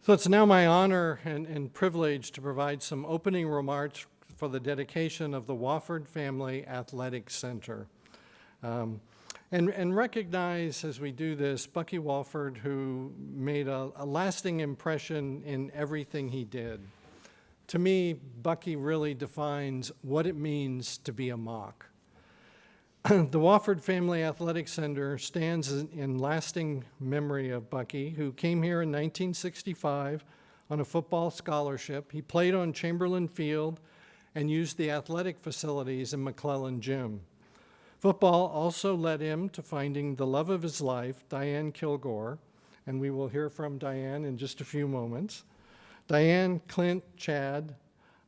So it's now my honor and privilege to provide some opening remarks for the dedication of the Wolford Family Athletic Center. And recognize as we do this, Bucky Wolford, who made a lasting impression in everything he did. To me, Bucky really defines what it means to be a Mock. The Wolford Family Athletic Center stands in lasting memory of Bucky, who came here in 1965 on a football scholarship. He played on Chamberlain Field and used the athletic facilities in McClellan Gym. Football also led him to finding the love of his life, Diane Kilgore, and we will hear from Diane in just a few moments. Diane, Clint, Chad,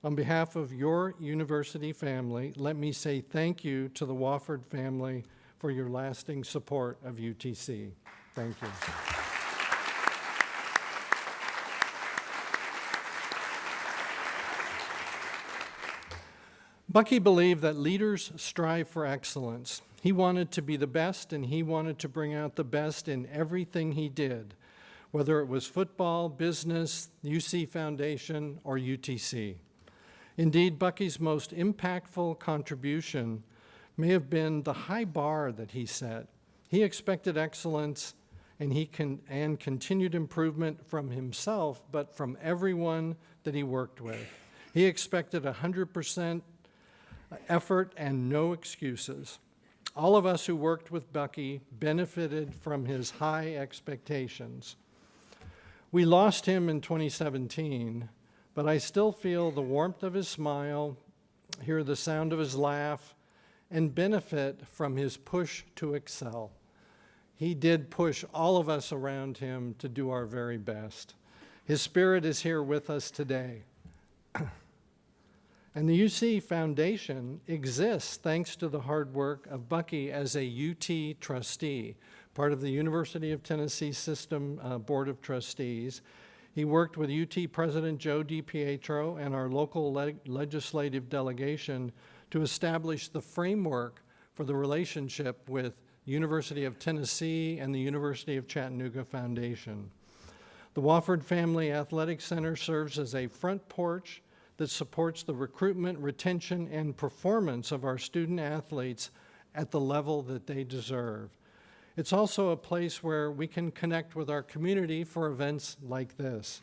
on behalf of your university family, let me say thank you to the Wolford family for your lasting support of UTC. Thank you. Bucky believed that leaders strive for excellence. He wanted to be the best, and he wanted to bring out the best in everything he did, whether it was football, business, UC Foundation, or UTC. Indeed, Bucky's most impactful contribution may have been the high bar that he set. He expected excellence and continued improvement from himself, but from everyone that he worked with. He expected 100% effort and no excuses. All of us who worked with Bucky benefited from his high expectations. We lost him in 2017, but I still feel the warmth of his smile, hear the sound of his laugh, and benefit from his push to excel. He did push all of us around him to do our very best. His spirit is here with us today. And the UC Foundation exists thanks to the hard work of Bucky as a UT trustee, part of the University of Tennessee System Board of Trustees. He worked with UT President Joe DiPietro and our local legislative delegation to establish the framework for the relationship with University of Tennessee and the University of Chattanooga Foundation. The Wolford Family Athletic Center serves as a front porch that supports the recruitment, retention, and performance of our student athletes at the level that they deserve. It's also a place where we can connect with our community for events like this.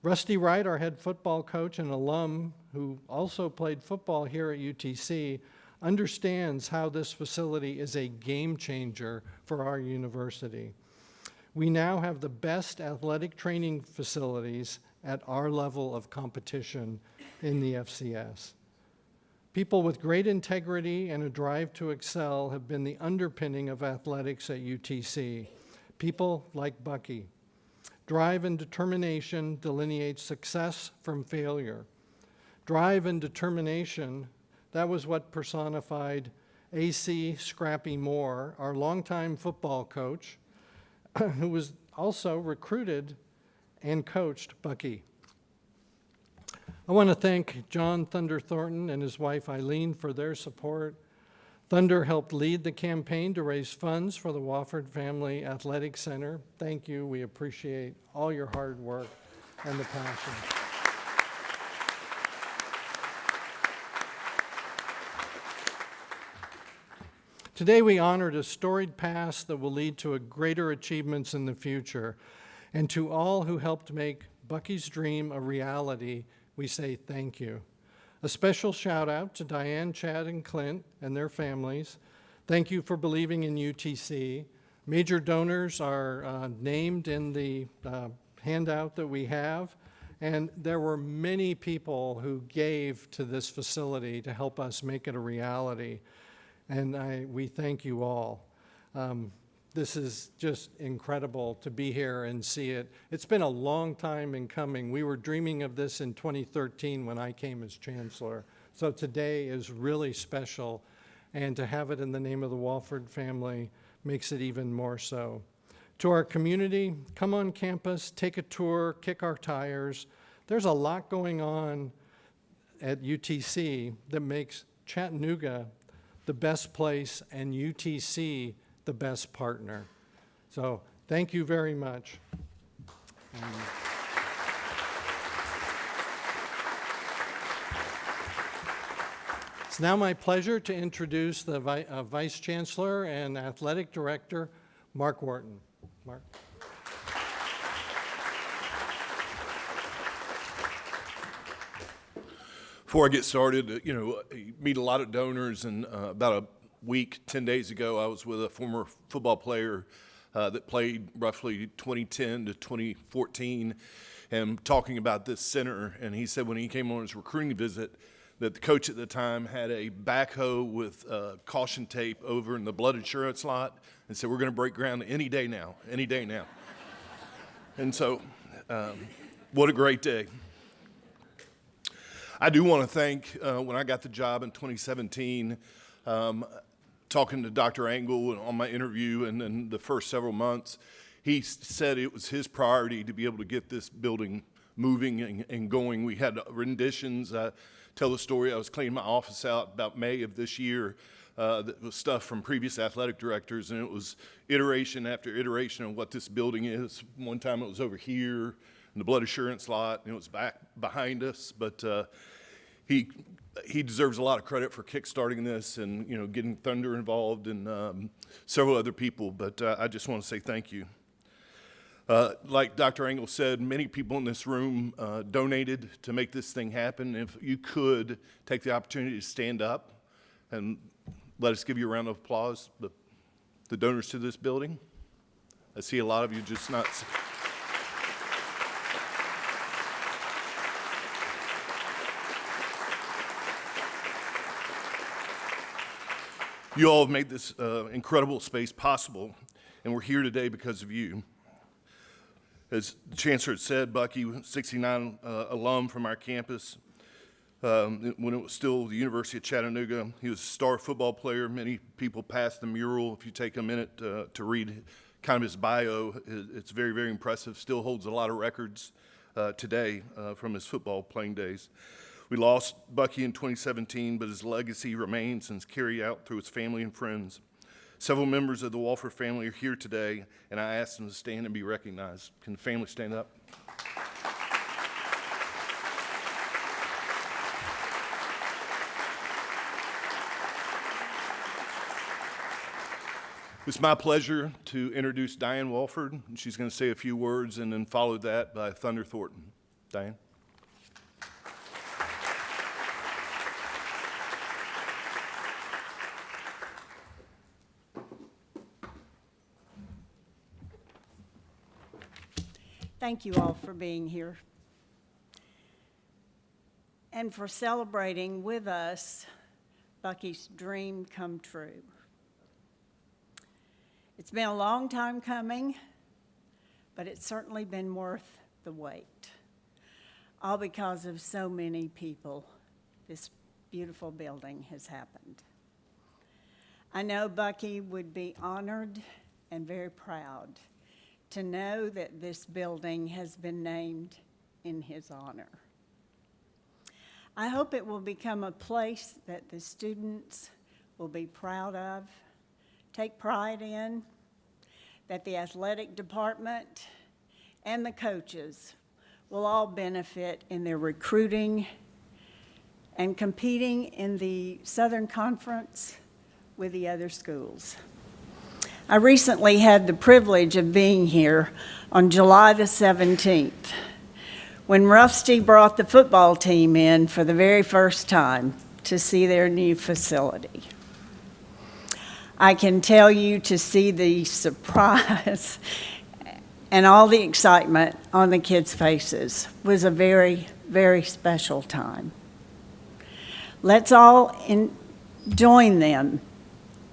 Rusty Wright, our head football coach and alum who also played football here at UTC, understands how this facility is a game changer for our university. We now have the best athletic training facilities at our level of competition in the FCS. People with great integrity and a drive to excel have been the underpinning of athletics at UTC. People like Bucky. Drive and determination delineate success from failure. Drive and determination, that was what personified A.C. Scrappy Moore, our longtime football coach, who was also recruited and coached Bucky. I want to thank John Thunder Thornton and his wife Eileen for their support. Thunder helped lead the campaign to raise funds for the Wolford Family Athletic Center. Thank you. We appreciate all your hard work and the passion. Today we honored a storied past that will lead to greater achievements in the future. And to all who helped make Bucky's dream a reality, we say thank you. A special shout out to Diane, Chad, and Clint and their families. Thank you for believing in UTC. Major donors are named in the handout that we have. And there were many people who gave to this facility to help us make it a reality. And we thank you all. This is just incredible to be here and see it. It's been a long time in coming. We were dreaming of this in 2013 when I came as chancellor. So today is really special, and to have it in the name of the Wolford family makes it even more so. To our community, come on campus, take a tour, kick our tires. There's a lot going on at UTC that makes Chattanooga the best place and UTC the best partner. So thank you very much. now my pleasure to introduce the Vice Chancellor and Athletic Director, Mark Wharton. Mark. Before I get started, you meet a lot of donors, and about a week, 10 days ago, I was with a former football player that played roughly 2010 to 2014, and talking about this center, and he said when he came on his recruiting visit that the coach at the time had a backhoe with caution tape over in the blood insurance lot and said, we're going to break ground any day now. And so, what a great day. I do want to thank, when I got the job in 2017, talking to Dr. Angle on my interview and then the first several months, he said it was his priority to be able to get this building moving and going. We had renditions. Tell the story, I was cleaning my office out about May of this year. That was stuff from previous athletic directors, and it was iteration after iteration of what this building is. One time it was over here in the blood assurance lot, and it was back behind us, but he deserves a lot of credit for kickstarting this and getting Thunder involved and several other people, but I just want to say thank you. Like Dr. Engel said, many people in this room donated to make this thing happen. If you could take the opportunity to stand up and let us give you a round of applause, the donors to this building. I see a lot of you just not. You all have made this incredible space possible, and we're here today because of you. As the Chancellor had said, Bucky, 69 alum from our campus, when it was still the University of Chattanooga. He was a star football player. Many people passed the mural. If you take a minute to read kind of his bio, it's very, very impressive. Still holds a lot of records today from his football playing days. We lost Bucky in 2017, but his legacy remains and is carried out through his family and friends. Several members of the Wolford family are here today, and I asked them to stand and be recognized. Can the family stand up? It's my pleasure to introduce Diane Wolford. She's going to say a few words and then follow that by Thunder Thornton. Diane. Thank you all for being here and for celebrating with us Bucky's dream come true. It's been a long time coming, but it's certainly been worth the wait, all because of so many people. This beautiful building has happened. I know Bucky would be honored and very proud to know that this building has been named in his honor. I hope it will become a place that the students will be proud of, take pride in, that the athletic department and the coaches will all benefit in their recruiting and competing in the Southern Conference with the other schools. I recently had the privilege of being here on July the 17th when Rusty brought the football team in for the very first time to see their new facility. I can tell you to see the surprise and all the excitement on the kids' faces was a very, very special time. Let's all join them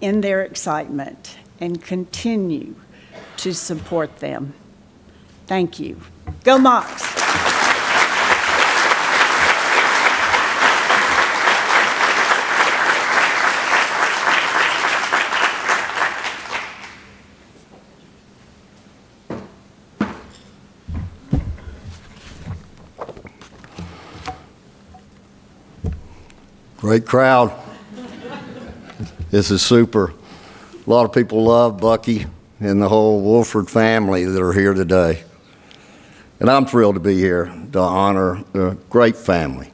in their excitement and continue to support them. Thank you. Go Mocs! Great crowd. This is super. A lot of people love Bucky and the whole Wolford family that are here today. And I'm thrilled to be here to honor a great family.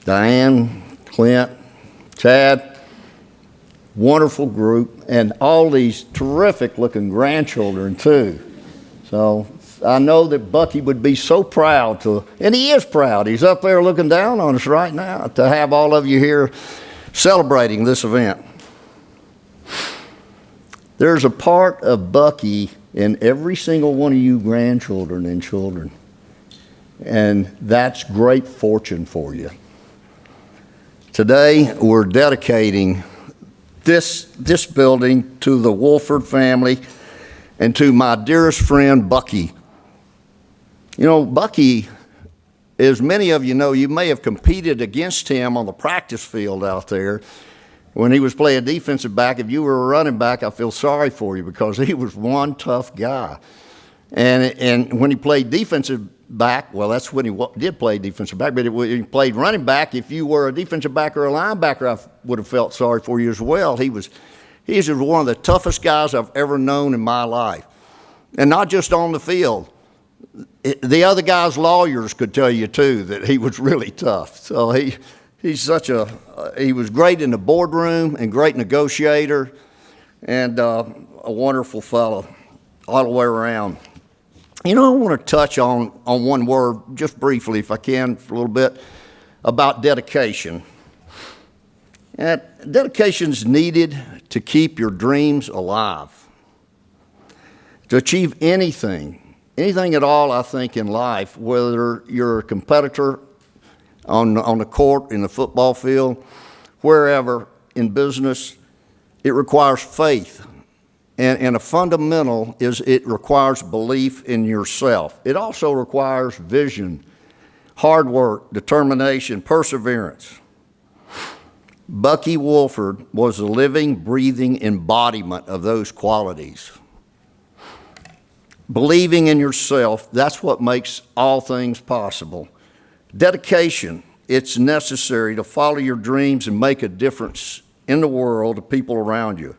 Diane Clint, Chad, wonderful group, and all these terrific-looking grandchildren, too. So I know that Bucky would be so proud to, and he is proud. He's up there looking down on us right now to have all of you here celebrating this event. There's a part of Bucky in every single one of you grandchildren and children, and that's great fortune for you. Today, we're dedicating this building to the Wolford family and to my dearest friend, Bucky. You know, Bucky, as many of you know, you may have competed against him on the practice field out there when he was playing defensive back. If you were a running back, I feel sorry for you because he was one tough guy. And when he played defensive back, well, that's when he did play defensive back, but when he played running back, if you were a defensive back or a linebacker, I would have felt sorry for you as well. He's one of the toughest guys I've ever known in my life. And not just on the field. The other guys' lawyers could tell you, too, that he was really tough. So he was great in the boardroom and great negotiator and a wonderful fellow all the way around. You know, I want to touch on one word just briefly, if I can, for a little bit, about dedication. And dedication is needed to keep your dreams alive. To achieve anything at all, I think, in life, whether you're a competitor on the court, in the football field, wherever, in business, it requires faith. And a fundamental is it requires belief in yourself. It also requires vision, hard work, determination, perseverance. Bucky Wolford was a living, breathing embodiment of those qualities. Believing in yourself, that's what makes all things possible. Dedication, it's necessary to follow your dreams and make a difference in the world to people around you.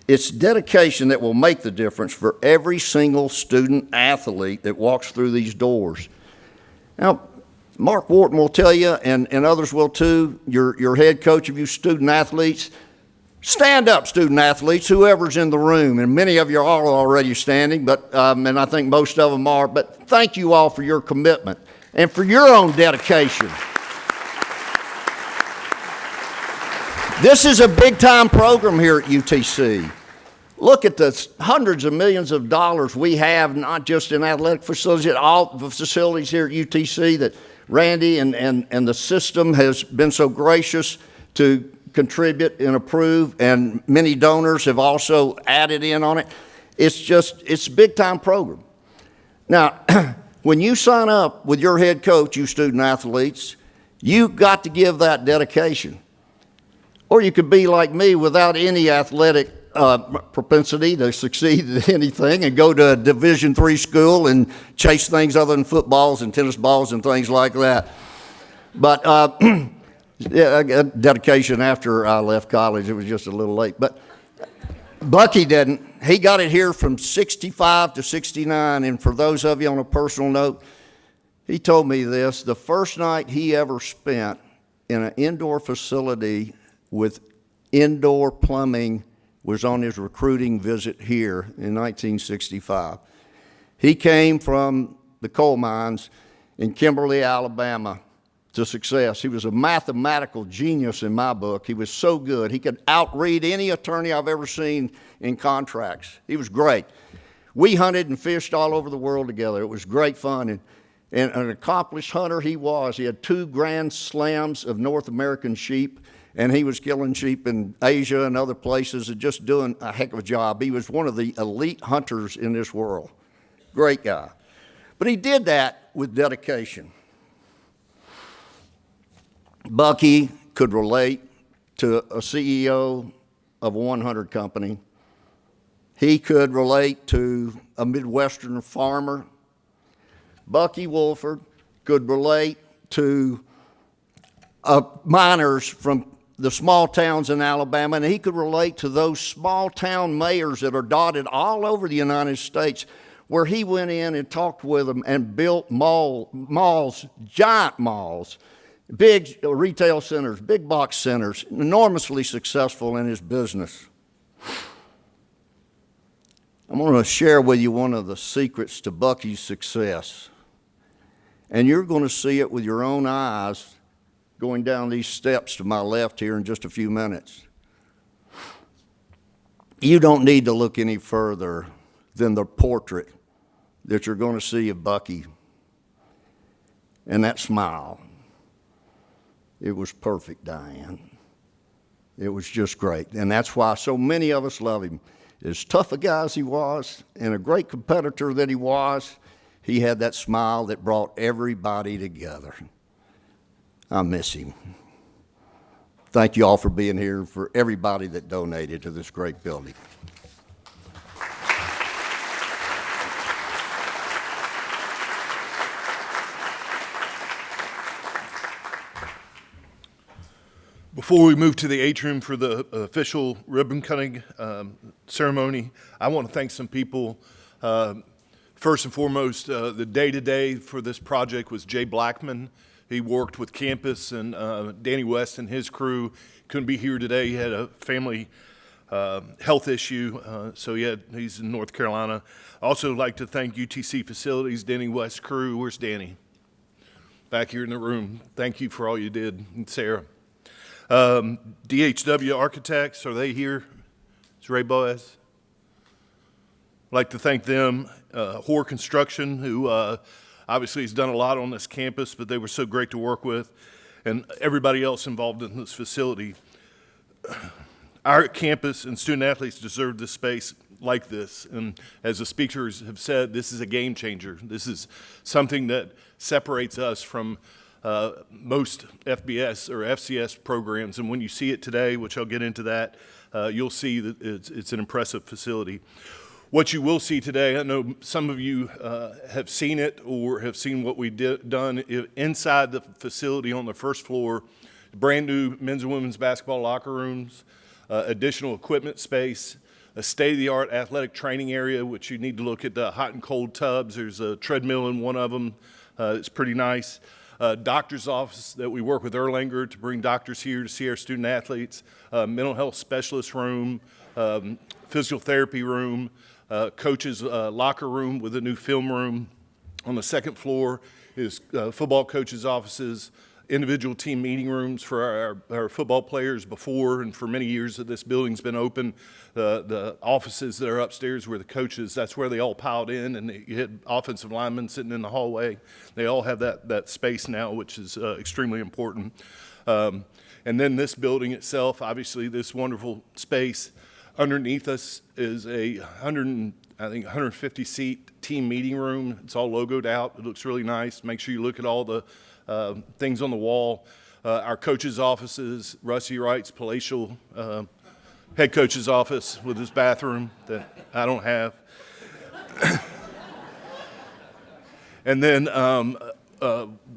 It's dedication that will make the difference for every single student athlete that walks through these doors. Now, Mark Wharton will tell you, and others will too, your head coach of you student athletes, stand up, student athletes, whoever's in the room, and many of you are already standing, but and I think most of them are, but thank you all for your commitment and for your own dedication. This is a big-time program here at UTC. Look at the hundreds of millions of dollars we have, not just in athletic facilities, at all the facilities here at UTC that Randy and the system has been so gracious to contribute and approve, and many donors have also added in on it. It's a big-time program. Now, when you sign up with your head coach, you student athletes, you've got to give that dedication. Or you could be like me without any athletic propensity to succeed at anything and go to a Division III school and chase things other than footballs and tennis balls and things like that. But yeah, I got dedication after I left college. It was just a little late. But Bucky didn't. He got it here from 65 to 69. And for those of you on a personal note, he told me this. The first night he ever spent in an indoor facility with indoor plumbing was on his recruiting visit here in 1965. He came from the coal mines in Kimberly, Alabama, to success. He was a mathematical genius in my book. He was so good. He could outread any attorney I've ever seen in contracts. He was great. We hunted and fished all over the world together. It was great fun. And an accomplished hunter he was. He had 2 grand slams of North American sheep, and he was killing sheep in Asia and other places and just doing a heck of a job. He was one of the elite hunters in this world. Great guy. But he did that with dedication. Bucky could relate to a CEO of a 100 company. He could relate to a Midwestern farmer. Bucky Wolford could relate to miners from the small towns in Alabama, and he could relate to those small town mayors that are dotted all over the United States, where he went in and talked with them and built malls, giant malls, Big retail centers, big box centers, enormously successful in his business. I'm going to share with you one of the secrets to Bucky's success. And you're going to see it with your own eyes going down these steps to my left here in just a few minutes. You don't need to look any further than the portrait that you're going to see of Bucky. And that smile. It was perfect, Diane. It was just great. And that's why so many of us love him. As tough a guy as he was, and a great competitor that he was, he had that smile that brought everybody together. I miss him. Thank you all for being here, and for everybody that donated to this great building. Before we move to the atrium for the official ribbon cutting ceremony, I want to thank some people. First and foremost, the day-to-day for this project was Jay Blackman. He worked with campus, and Danny West and his crew couldn't be here today. He had a family health issue, so he's in North Carolina. I also like to thank UTC Facilities, Danny West's crew. Where's Danny? Back here in the room. Thank you for all you did, and Sarah. DHW Architects, are they here? Is Ray Boaz? I'd like to thank them. Hoare Construction, who obviously has done a lot on this campus, but they were so great to work with, and everybody else involved in this facility. Our campus and student athletes deserve this space like this, and as the speakers have said, this is a game changer. This is something that separates us from most FBS or FCS programs, and when you see it today, which I'll get into that, you'll see that it's an impressive facility. What you will see today, I know some of you have seen it or have seen what we done inside the facility on the first floor, brand new men's and women's basketball locker rooms, additional equipment space, a state-of-the-art athletic training area, which you need to look at the hot and cold tubs. There's a treadmill in one of them. It's pretty nice. Doctor's office that we work with Erlanger to bring doctors here to see our student athletes, mental health specialist room, physical therapy room, coach's locker room with a new film room. On the second floor is football coaches' offices, individual team meeting rooms for our football players before and for many years that this building's been open. The offices that are upstairs were the coaches. That's where they all piled in, and you had offensive linemen sitting in the hallway. They all have that space now, which is extremely important. And then this building itself, obviously this wonderful space. Underneath us is a 150-seat team meeting room. It's all logoed out. It looks really nice. Make sure you look at all the things on the wall. Our coaches' offices, Rusty Wright's palatial head coach's office with his bathroom that I don't have. And then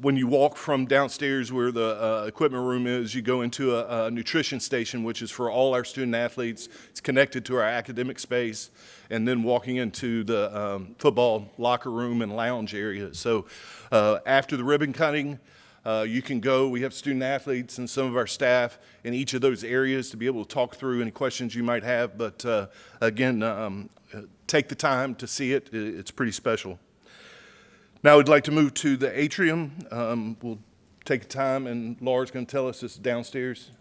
when you walk from downstairs where the equipment room is, you go into a nutrition station, which is for all our student athletes. It's connected to our academic space, and then walking into the football locker room and lounge area. So after the ribbon cutting, you can go. We have student athletes and some of our staff in each of those areas to be able to talk through any questions you might have. But again, take the time to see it. It's pretty special. Now we'd like to move to the atrium. We'll take time, and Laura's going to tell us this downstairs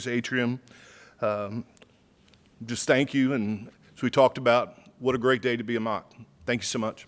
atrium. Just thank you, and as we talked about, what a great day to be a Mock. Thank you so much.